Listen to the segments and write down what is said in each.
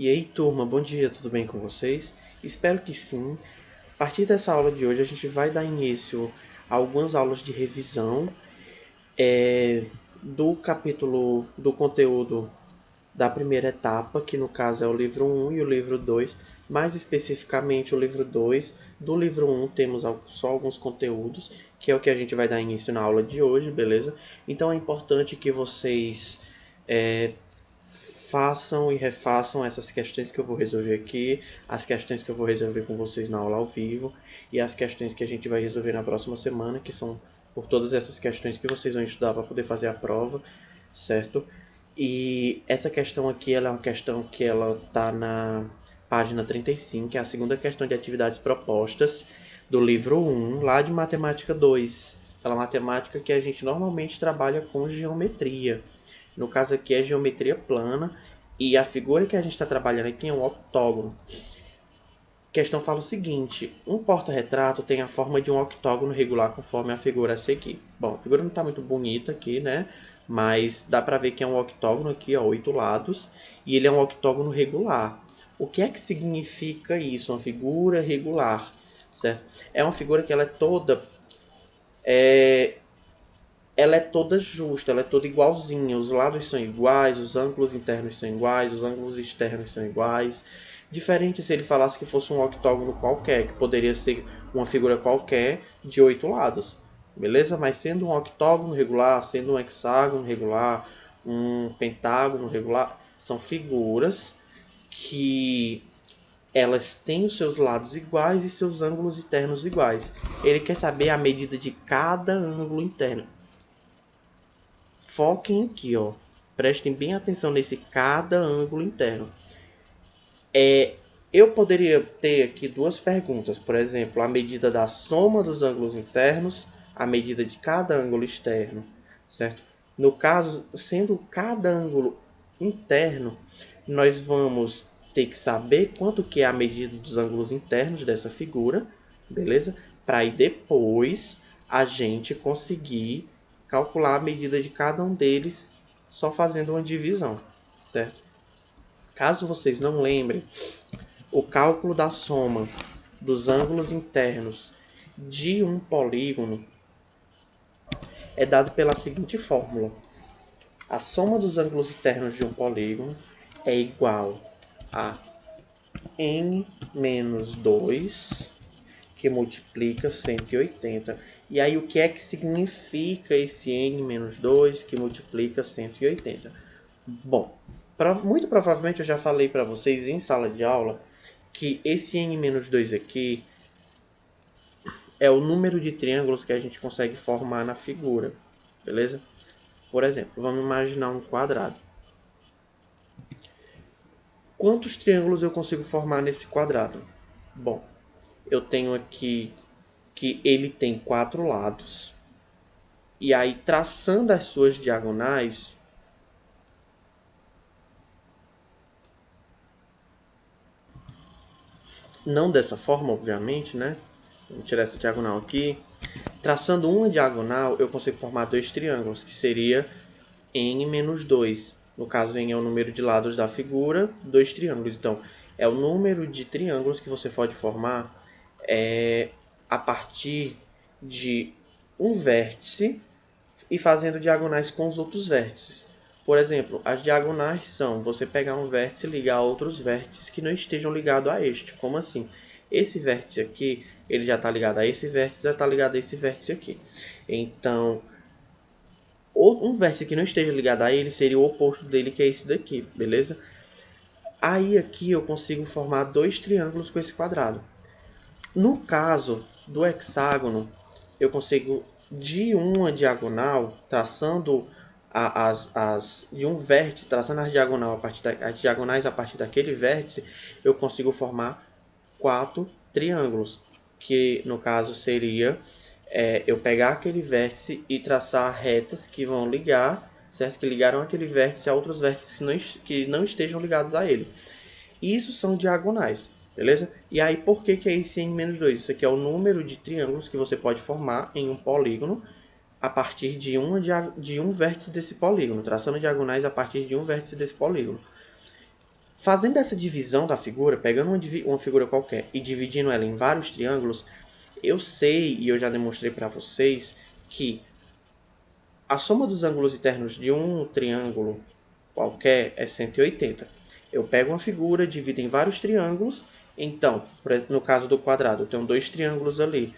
E aí, turma, bom dia, tudo bem com vocês? Espero que sim. A partir dessa aula de hoje, a gente vai dar início a algumas aulas de revisão do capítulo do conteúdo da primeira etapa, que no caso é o livro 1 e o livro 2, mais especificamente o livro 2. Do livro 1 temos só alguns conteúdos, que é o que a gente vai dar início na aula de hoje, beleza? Então é importante que vocês façam e refaçam essas questões que eu vou resolver aqui, as questões que eu vou resolver com vocês na aula ao vivo e as questões que a gente vai resolver na próxima semana, que são por todas essas questões que vocês vão estudar para poder fazer a prova, certo? E essa questão aqui ela é uma questão que ela está na página 35, que é a segunda questão de atividades propostas do livro 1, lá de Matemática 2. Aquela matemática que a gente normalmente trabalha com geometria. No caso aqui é geometria plana e a figura que a gente está trabalhando aqui é um octógono. A questão fala o seguinte: um porta-retrato tem a forma de um octógono regular conforme a figura a seguir. Bom, a figura não está muito bonita aqui, né? Mas dá para ver que é um octógono aqui, ó, 8 lados, e ele é um octógono regular. O que é que significa isso? Uma figura regular, certo? É uma figura que ela é toda justa, ela é toda igualzinha. Os lados são iguais, os ângulos internos são iguais, os ângulos externos são iguais. Diferente se ele falasse que fosse um octógono qualquer, que poderia ser uma figura qualquer de 8 lados. Beleza? Mas sendo um octógono regular, sendo um hexágono regular, um pentágono regular, são figuras que elas têm os seus lados iguais e seus ângulos internos iguais. Ele quer saber a medida de cada ângulo interno. Foquem aqui, ó. Prestem bem atenção nesse cada ângulo interno. Eu poderia ter aqui duas perguntas. Por exemplo, a medida da soma dos ângulos internos, a medida de cada ângulo externo, certo? No caso, sendo cada ângulo interno, nós vamos ter que saber quanto que é a medida dos ângulos internos dessa figura, beleza? Para aí depois a gente conseguir calcular a medida de cada um deles só fazendo uma divisão, certo? Caso vocês não lembrem, o cálculo da soma dos ângulos internos de um polígono é dado pela seguinte fórmula: a soma dos ângulos internos de um polígono é igual a n menos 2 que multiplica 180. E aí o que é que significa esse n menos 2 que multiplica 180? Bom, muito provavelmente eu já falei para vocês em sala de aula que esse n menos 2 aqui é o número de triângulos que a gente consegue formar na figura, beleza? Por exemplo, vamos imaginar um quadrado. Quantos triângulos eu consigo formar nesse quadrado? Bom, eu tenho aqui que ele tem 4 lados. E aí, traçando as suas diagonais, não dessa forma, obviamente, né? Vamos tirar essa diagonal aqui. Traçando uma diagonal, eu consigo formar 2 triângulos, que seria n menos 2. No caso, n é o número de lados da figura, 2 triângulos. Então, é o número de triângulos que você pode formar a partir de um vértice e fazendo diagonais com os outros vértices. Por exemplo, as diagonais são você pegar um vértice e ligar a outros vértices que não estejam ligados a este. Como assim? Esse vértice aqui, ele já está ligado a esse vértice, já está ligado a esse vértice aqui. Então, um vértice que não esteja ligado a ele seria o oposto dele, que é esse daqui, beleza? Aí aqui eu consigo formar 2 triângulos com esse quadrado. No caso do hexágono, eu consigo de uma diagonal, traçando de um vértice, traçando as diagonais a partir daquele vértice, eu consigo formar 4 triângulos, que no caso seria eu pegar aquele vértice e traçar retas que vão ligar, certo? Que ligaram aquele vértice a outros vértices que não estejam ligados a ele. Isso são diagonais, beleza? E aí, por que é esse n-2? Isso aqui é o número de triângulos que você pode formar em um polígono a partir de um vértice desse polígono, traçando diagonais a partir de um vértice desse polígono. Fazendo essa divisão da figura, pegando uma figura qualquer e dividindo ela em vários triângulos, eu sei, e eu já demonstrei para vocês, que a soma dos ângulos internos de um triângulo qualquer é 180. Eu pego uma figura, divido em vários triângulos. Então, no caso do quadrado, eu tenho dois triângulos ali.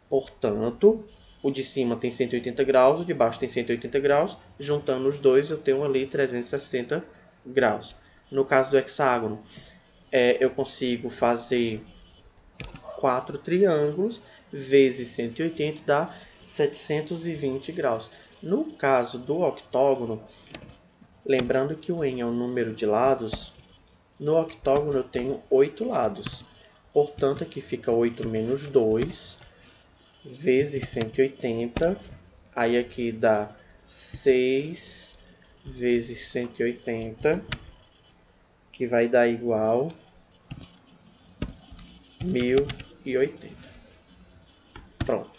Portanto, o de cima tem 180 graus, o de baixo tem 180 graus. Juntando os dois, eu tenho ali 360 graus. No caso do hexágono, eu consigo fazer 4 triângulos vezes 180 dá 720 graus. No caso do octógono, lembrando que o n é um número de lados, no octógono eu tenho 8 lados. Portanto, aqui fica 8 menos 2 vezes 180. Aí aqui dá 6 vezes 180, que vai dar igual 1080. Pronto.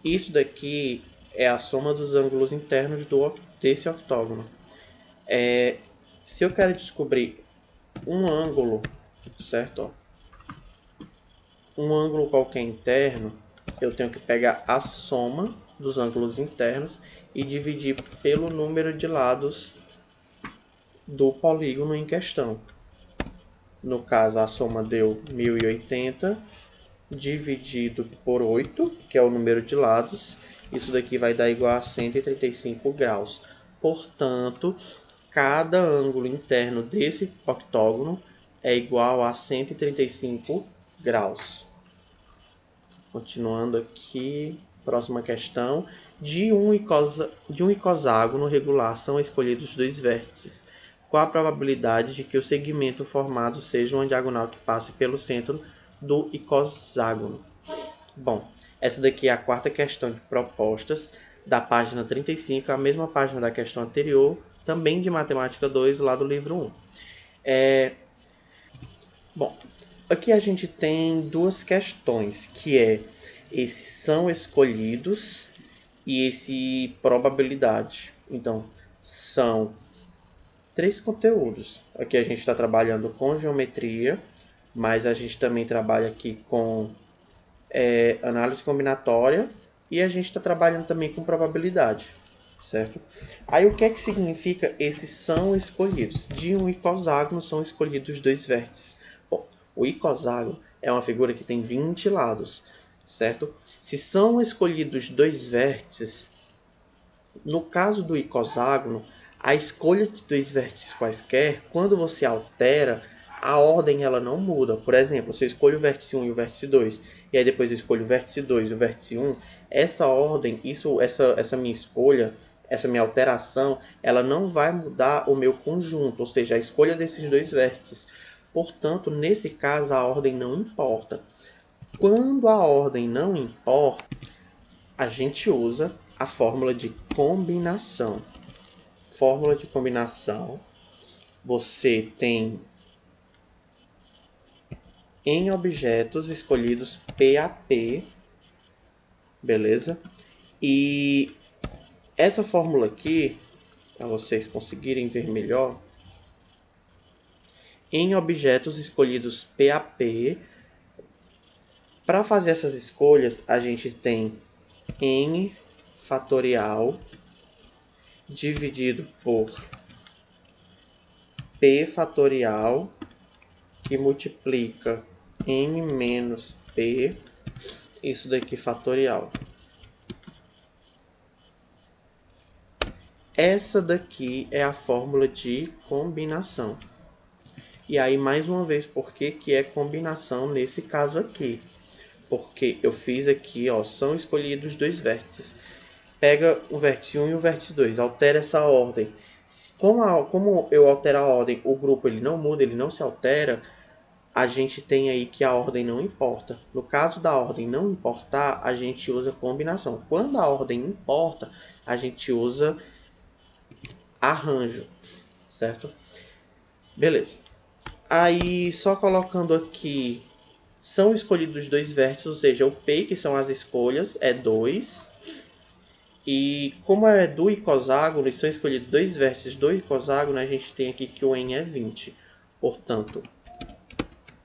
Isso daqui é a soma dos ângulos internos desse octógono. Se eu quero descobrir um ângulo, certo? Um ângulo qualquer interno, eu tenho que pegar a soma dos ângulos internos e dividir pelo número de lados do polígono em questão. No caso, a soma deu 1080 dividido por 8, que é o número de lados. Isso daqui vai dar igual a 135 graus. Portanto, cada ângulo interno desse octógono é igual a 135 graus. Continuando aqui, próxima questão. De um icoságono regular são escolhidos dois vértices. Qual a probabilidade de que o segmento formado seja uma diagonal que passe pelo centro do icoságono? Bom, essa daqui é a quarta questão de propostas da página 35, a mesma página da questão anterior, também de Matemática 2, lá do livro 1. Bom, aqui a gente tem duas questões, que é esse são escolhidos e esse probabilidade. Então, são 3 conteúdos. Aqui a gente está trabalhando com geometria, mas a gente também trabalha aqui com análise combinatória e a gente está trabalhando também com probabilidade, certo? Aí o que é que significa esses são escolhidos? De um icoságono são escolhidos dois vértices. Bom, o icoságono é uma figura que tem 20 lados, certo? Se são escolhidos dois vértices, no caso do icoságono, a escolha de dois vértices quaisquer, quando você altera, a ordem ela não muda. Por exemplo, se eu escolho o vértice 1 e o vértice 2, e aí depois eu escolho o vértice 2 e o vértice 1, essa ordem, essa minha escolha, essa minha alteração, ela não vai mudar o meu conjunto, ou seja, a escolha desses dois vértices. Portanto, nesse caso, a ordem não importa. Quando a ordem não importa, a gente usa a fórmula de combinação. Fórmula de combinação, você tem em objetos escolhidos PAP, beleza? E essa fórmula aqui, para vocês conseguirem ver melhor, em objetos escolhidos PAP, para fazer essas escolhas, a gente tem n fatorial dividido por p fatorial, que multiplica n menos p, isso daqui fatorial. Essa daqui é a fórmula de combinação. E aí, mais uma vez, por que é combinação nesse caso aqui? Porque eu fiz aqui, ó, são escolhidos dois vértices. Pega o vértice 1 e o vértice 2, altera essa ordem. Como eu altero a ordem, o grupo ele não muda, ele não se altera, a gente tem aí que a ordem não importa. No caso da ordem não importar, a gente usa combinação. Quando a ordem importa, a gente usa arranjo, certo? Beleza. Aí, só colocando aqui, são escolhidos dois vértices, ou seja, o P, que são as escolhas, é 2. E como é do icoságono e são escolhidos dois vértices do icoságono, a gente tem aqui que o n é 20. Portanto,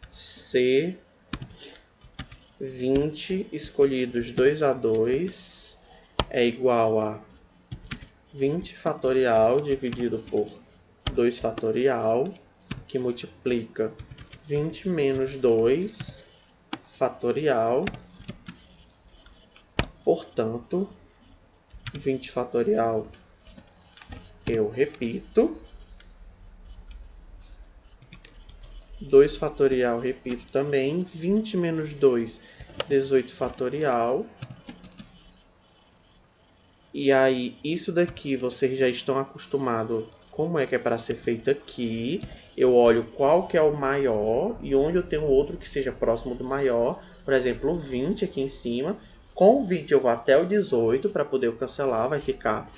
C 20 escolhidos 2A2 é igual a 20 fatorial dividido por 2 fatorial, que multiplica 20 menos 2 fatorial. Portanto, 20 fatorial eu repito. 2 fatorial repito também. 20 menos 2, 18 fatorial. E aí, isso daqui vocês já estão acostumados como é que é para ser feito aqui. Eu olho qual que é o maior e onde eu tenho outro que seja próximo do maior. Por exemplo, o 20 aqui em cima. Com o 20 eu vou até o 18 para poder eu cancelar. Vai ficar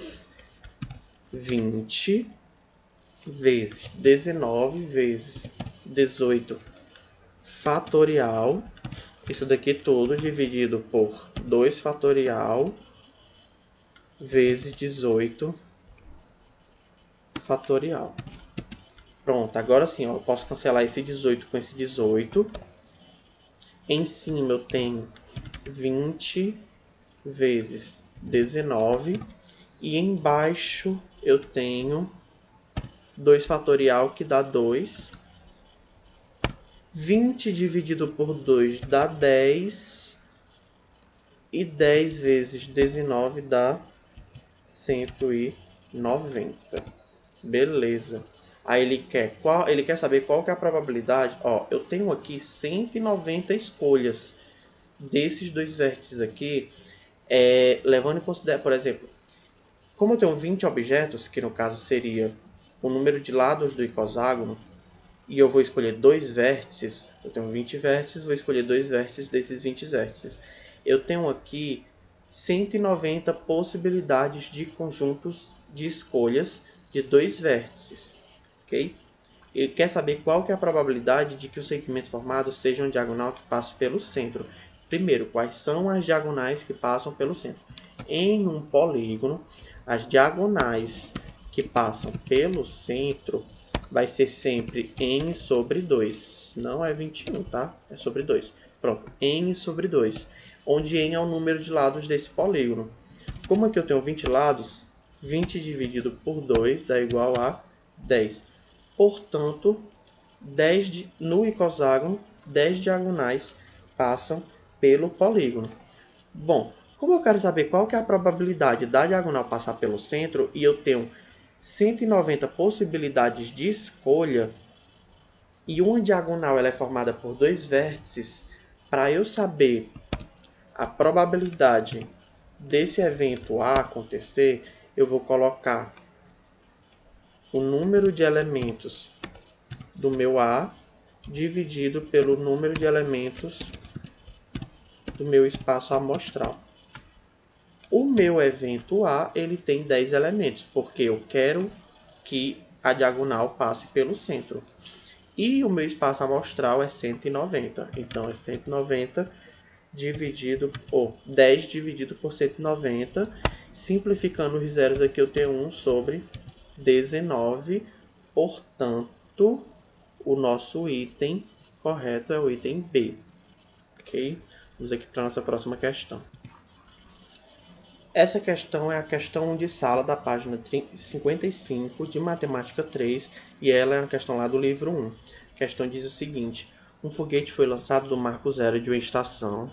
20 vezes 19 vezes 18 fatorial. Isso daqui tudo dividido por 2 fatorial vezes 18 fatorial. Pronto, agora sim, ó, eu posso cancelar esse 18 com esse 18. Em cima eu tenho 20 vezes 19. E embaixo eu tenho 2 fatorial, que dá 2. 20 dividido por 2 dá 10. E 10 vezes 19 dá 190. Beleza. Aí ele quer saber qual que é a probabilidade. Ó, eu tenho aqui 190 escolhas desses dois vértices aqui, levando em consideração, por exemplo, como eu tenho 20 objetos, que no caso seria o número de lados do icoságono, e eu vou escolher dois vértices, eu tenho 20 vértices, vou escolher dois vértices desses 20 vértices. Eu tenho aqui 190 possibilidades de conjuntos de escolhas de dois vértices. Okay? Ele quer saber qual que é a probabilidade de que o segmento formado seja uma diagonal que passe pelo centro. Primeiro, quais são as diagonais que passam pelo centro? Em um polígono, as diagonais que passam pelo centro vai ser sempre n sobre 2. Não é 21, tá? É sobre 2. Pronto, n sobre 2. Onde n é o número de lados desse polígono. Como aqui eu tenho 20 lados, 20 dividido por 2 dá igual a 10. Portanto, no icoságono, 10 diagonais passam pelo polígono. Bom, como eu quero saber qual que é a probabilidade da diagonal passar pelo centro e eu tenho 190 possibilidades de escolha e uma diagonal ela é formada por dois vértices, para eu saber a probabilidade desse evento A acontecer, eu vou colocar o número de elementos do meu A dividido pelo número de elementos do meu espaço amostral. O meu evento A ele tem 10 elementos, porque eu quero que a diagonal passe pelo centro. E o meu espaço amostral é 190. Então, é 190 dividido por 10 dividido por 190. Simplificando os zeros aqui, eu tenho 1 sobre 19. Portanto, o nosso item correto é o item B. Ok? Vamos aqui para a nossa próxima questão. Essa questão é a questão de sala da página 55 de Matemática 3 e ela é uma questão lá do livro 1. A questão diz o seguinte: um foguete foi lançado do marco zero de uma estação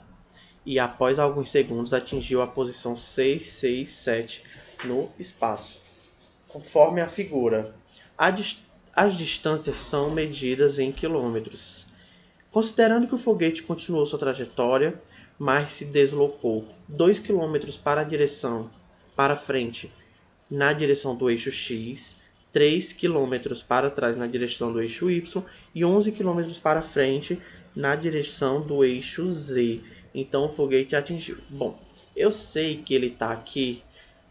e após alguns segundos atingiu a posição 667 no espaço. Conforme a figura, as distâncias são medidas em quilômetros. Considerando que o foguete continuou sua trajetória, mas se deslocou 2 km para frente na direção do eixo X, 3 km para trás na direção do eixo Y e 11 km para frente na direção do eixo Z. Então o foguete atingiu. Bom, eu sei que ele está aqui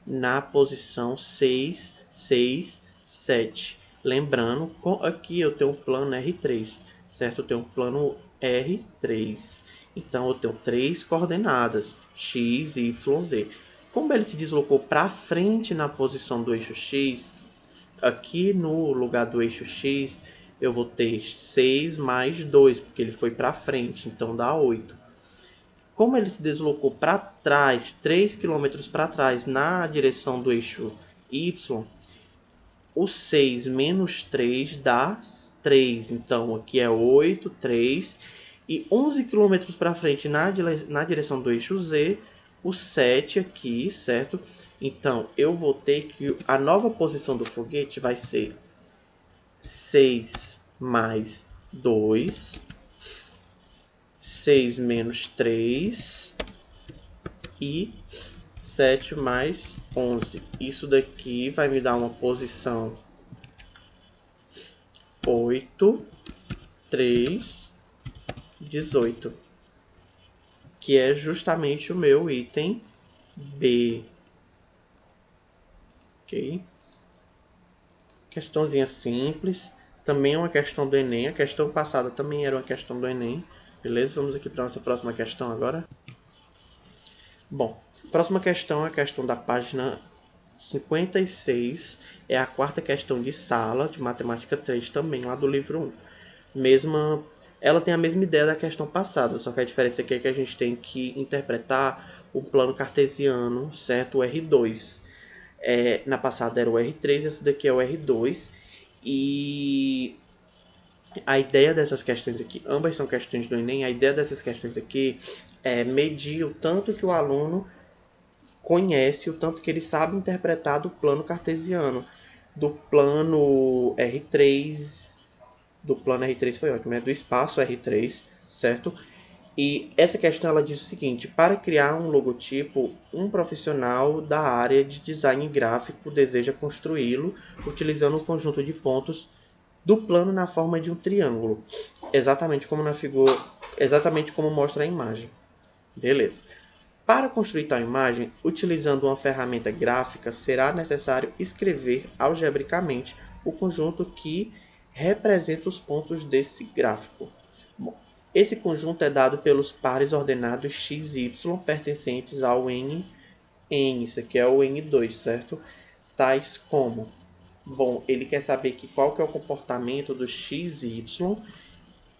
na posição 6, 6, 7. Lembrando, aqui eu tenho um plano R3, certo? Eu tenho um plano R3. Então, eu tenho 3 coordenadas, x, y, z. Como ele se deslocou para frente na posição do eixo x, aqui no lugar do eixo x, eu vou ter 6 mais 2, porque ele foi para frente, então dá 8. Como ele se deslocou para trás, 3 km para trás, na direção do eixo Y, o 6 menos 3 dá 3. Então, aqui é 8, 3. E 11 km para frente, na direção do eixo Z, o 7 aqui, certo? Então, eu vou ter que a nova posição do foguete vai ser 6 mais 2, 6 menos 3 e 7 mais 11. Isso daqui vai me dar uma posição 8, 3, 18, que é justamente o meu item B. Ok? Questãozinha simples. Também é uma questão do Enem. A questão passada também era uma questão do Enem. Beleza? Vamos aqui para a nossa próxima questão agora. Bom, próxima questão é a questão da página 56. É a quarta questão de sala, de matemática 3, também lá do livro 1. Ela tem a mesma ideia da questão passada, só que a diferença aqui é que a gente tem que interpretar o plano cartesiano, certo? O R2. Na passada era o R3, essa daqui é o R2. E a ideia dessas questões aqui, ambas são questões do Enem, a ideia dessas questões aqui é medir o tanto que o aluno conhece, o tanto que ele sabe interpretar do plano cartesiano, do plano R3, foi ótimo, do espaço R3, certo? E essa questão ela diz o seguinte: para criar um logotipo, um profissional da área de design gráfico deseja construí-lo utilizando um conjunto de pontos do plano na forma de um triângulo, exatamente como mostra a imagem. Beleza. Para construir tal imagem, utilizando uma ferramenta gráfica, será necessário escrever algebricamente o conjunto que representa os pontos desse gráfico. Bom, esse conjunto é dado pelos pares ordenados x e y pertencentes ao n. Isso aqui é o n2, certo? Tais como... Bom, ele quer saber qual que é o comportamento do x e y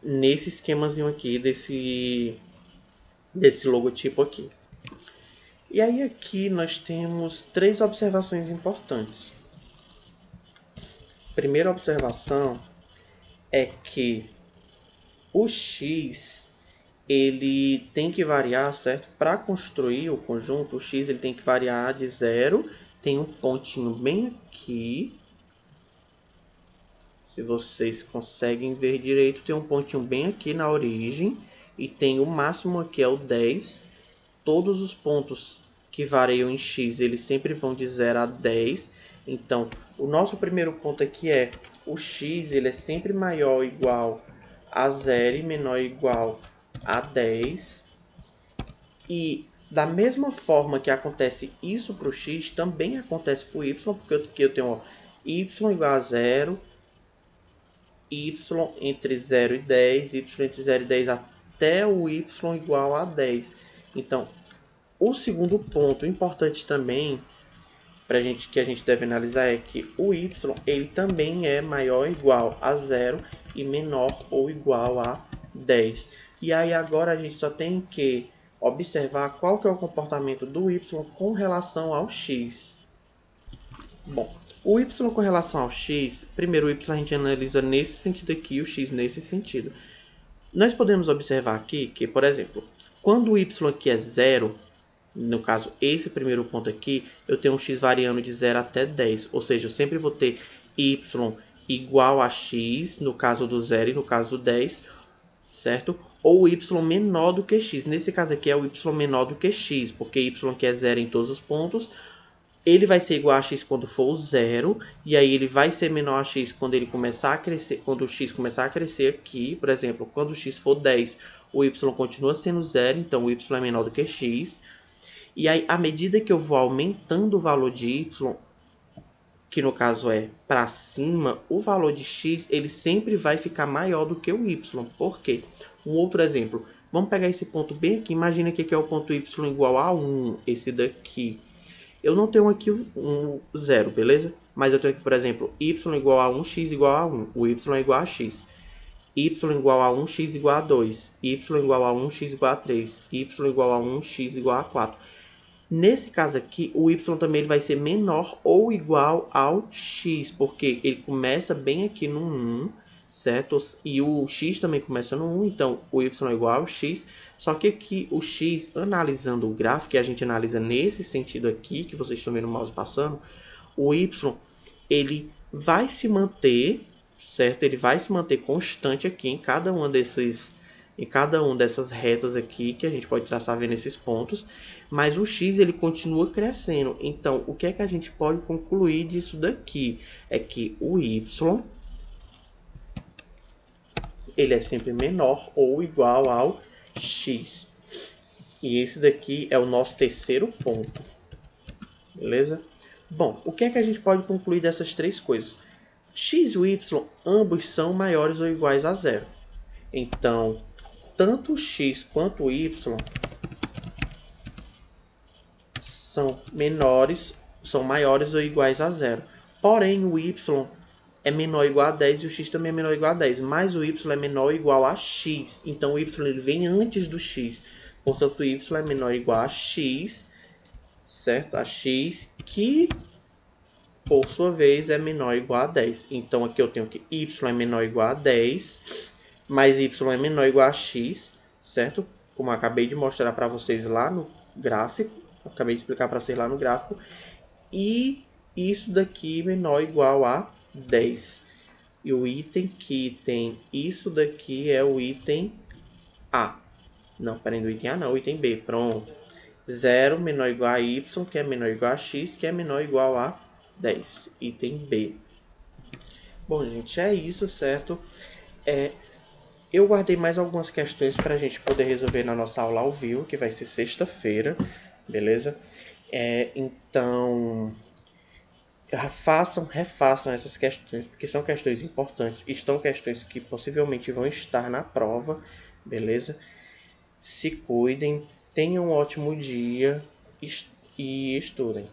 nesse esquemazinho aqui, desse logotipo aqui. E aí aqui nós temos 3 observações importantes. Primeira observação é que o x ele tem que variar, certo? Para construir o conjunto, o x ele tem que variar de 0. Tem um pontinho bem aqui. Se vocês conseguem ver direito, tem um pontinho bem aqui na origem. E tem o máximo aqui, é o 10. Todos os pontos que variam em x, eles sempre vão de 0 a 10. Então, o nosso primeiro ponto aqui é o x ele é sempre maior ou igual a 0 e menor ou igual a 10. E da mesma forma que acontece isso para o x, também acontece para o y, porque aqui eu tenho y igual a 0, y entre 0 e 10, y entre 0 e 10 até o y igual a 10. Então, o segundo ponto importante também que a gente deve analisar é que o y ele também é maior ou igual a 0 e menor ou igual a 10. E aí agora a gente só tem que observar qual que é o comportamento do y com relação ao x. Bom, o y com relação ao x, primeiro o y a gente analisa nesse sentido aqui e o x nesse sentido. Nós podemos observar aqui que, por exemplo, quando o y aqui é 0, no caso, esse primeiro ponto aqui, eu tenho um x variando de 0 até 10. Ou seja, eu sempre vou ter y igual a x, no caso do 0 e no caso do 10, certo? Ou y menor do que x. Nesse caso aqui é o y menor do que x, porque y que é 0 em todos os pontos. Ele vai ser igual a x quando for o 0, e aí ele vai ser menor a x quando ele começar a crescer, quando o x começar a crescer aqui. Por exemplo, quando o x for 10, o y continua sendo 0, então o y é menor do que x. E aí, à medida que eu vou aumentando o valor de y, que no caso é para cima, o valor de x ele sempre vai ficar maior do que o y. Por quê? Um outro exemplo. Vamos pegar esse ponto bem aqui. Imagina que aqui é o ponto y igual a 1, esse daqui. Eu não tenho aqui um zero, beleza? Mas eu tenho aqui, por exemplo, y igual a 1, x igual a 1. O y é igual a x. Y igual a 1, x igual a 2. Y igual a 1, x igual a 3. Y igual a 1, x igual a 4. Nesse caso aqui, o y também ele vai ser menor ou igual ao x, porque ele começa bem aqui no 1, certo? E o x também começa no 1, então o y é igual ao x. Só que aqui o x, analisando o gráfico, que a gente analisa nesse sentido aqui, que vocês estão vendo o mouse passando, o y ele vai se manter, certo? Ele vai se manter constante aqui em cada uma dessas retas aqui que a gente pode traçar vendo esses pontos, mas o x ele continua crescendo. Então, o que é que a gente pode concluir disso daqui? É que o y ele é sempre menor ou igual ao x. E esse daqui é o nosso terceiro ponto. Beleza? Bom, o que é que a gente pode concluir dessas três coisas? X e y ambos são maiores ou iguais a zero. Então, tanto o x quanto o y são maiores ou iguais a zero. Porém, o y é menor ou igual a 10 e o x também é menor ou igual a 10. Mas o y é menor ou igual a x. Então, o y ele vem antes do x. Portanto, o y é menor ou igual a x, certo? A x que, por sua vez, é menor ou igual a 10. Então, aqui eu tenho que y é menor ou igual a 10, mais y é menor ou igual a x, certo? Como eu acabei de mostrar para vocês lá no gráfico. Acabei de explicar para vocês lá no gráfico. E isso daqui menor ou igual a 10. E o item que tem isso daqui é o item A. Não, peraí, do item A não, o item B. Pronto. 0 menor ou igual a y, que é menor ou igual a x, que é menor ou igual a 10. Item B. Bom, gente, é isso, certo? Eu guardei mais algumas questões para a gente poder resolver na nossa aula ao vivo, que vai ser sexta-feira, beleza? Então, refaçam essas questões, porque são questões importantes, estão questões que possivelmente vão estar na prova, beleza? Se cuidem, tenham um ótimo dia e estudem.